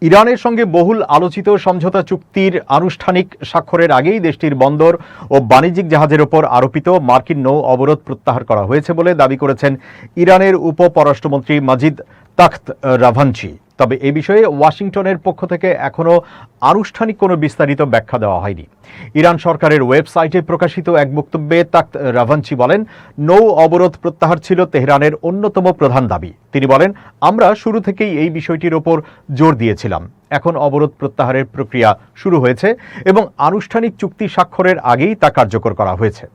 ইরানের সঙ্গে বহুল আলোচিত সমঝোতা চুক্তির আনুষ্ঠানিক স্বাক্ষরের আগেই দেশটির বন্দর ও বাণিজ্যিক জাহাজের ওপর আরোপিত মার্কিন নৌ অবরোধ প্রত্যাহার করা হয়েছে বলে দাবি করেছেন ইরানের উপ পররাষ্ট্রমন্ত্রী মাজিদ তাখত রাভানচি। তবে এ বিষয়ে ওয়াশিংটনের পক্ষ থেকে এখনও আনুষ্ঠানিক কোনো বিস্তারিত ব্যাখ্যা দেওয়া হয়নি। ইরান সরকারের ওয়েবসাইটে প্রকাশিত এক বক্তব্যে তাখত রাভানচি বলেন, নৌ অবরোধ প্রত্যাহার ছিল তেহরানের অন্যতম প্রধান দাবি। তিনি বলেন, আমরা শুরু থেকেই এই বিষয়টির ওপর জোর দিয়েছিলাম। এখন অবরোধ প্রত্যাহারের প্রক্রিয়া শুরু হয়েছে এবং আনুষ্ঠানিক চুক্তি স্বাক্ষরের আগেই তা কার্যকর করা হয়েছে।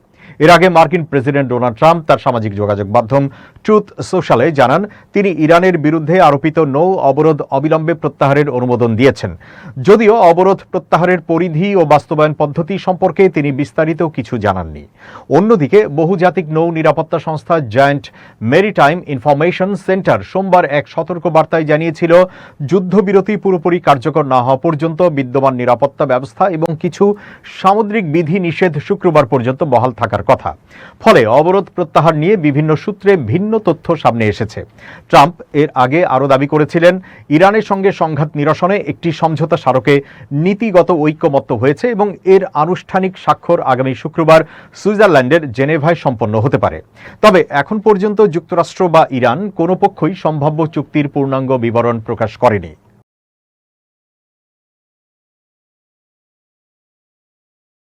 এর আগে মার্কিন প্রেসিডেন্ট ডোনাল্ড ট্রাম্প তার সামাজিক যোগাযোগ মাধ্যম ট্রুথ সোশ্যালে জানান, তিনি ইরানের বিরুদ্ধে আরোপিত নৌ অবরোধ অবিলম্বে প্রত্যাহারের অনুমোদন দিয়েছেন। যদিও অবরোধ প্রত্যাহারের পরিধি ও বাস্তবায়ন পদ্ধতি সম্পর্কে তিনি বিস্তারিত কিছু জানাননি। অন্যদিকে বহুজাতিক নৌ নিরাপত্তা সংস্থা জায়ান্ট মেরিটাইম ইনফরমেশন সেন্টার সোমবার এক সতর্ক বার্তায় জানিয়েছিল, যুদ্ধবিরতি পুরোপুরি কার্যকর না হওয়া পর্যন্ত বিদ্যমান নিরাপত্তা ব্যবস্থা এবং কিছু সামুদ্রিক বিধি নিষেধ শুক্রবার পর্যন্ত বহাল থাকার কথা। ফলে অবরোধ প্রত্যাহার নিয়ে বিভিন্ন সূত্রে ভিন্ন তথ্য সামনে এসেছে। ট্রাম্প এর আগে আরও দাবি করেছিলেন, ইরানের সঙ্গে সংঘাত নিরসনে একটি সমঝোতা স্মারকে নীতিগত ঐকমত্য হয়েছে এবং এর আনুষ্ঠানিক স্বাক্ষর আগামী শুক্রবার সুইজারল্যান্ডের জেনেভায় সম্পন্ন হতে পারে। তবে এখন পর্যন্ত যুক্তরাষ্ট্র বা ইরান কোনো পক্ষই সম্ভাব্য চুক্তির পূর্ণাঙ্গ বিবরণ প্রকাশ করেনি।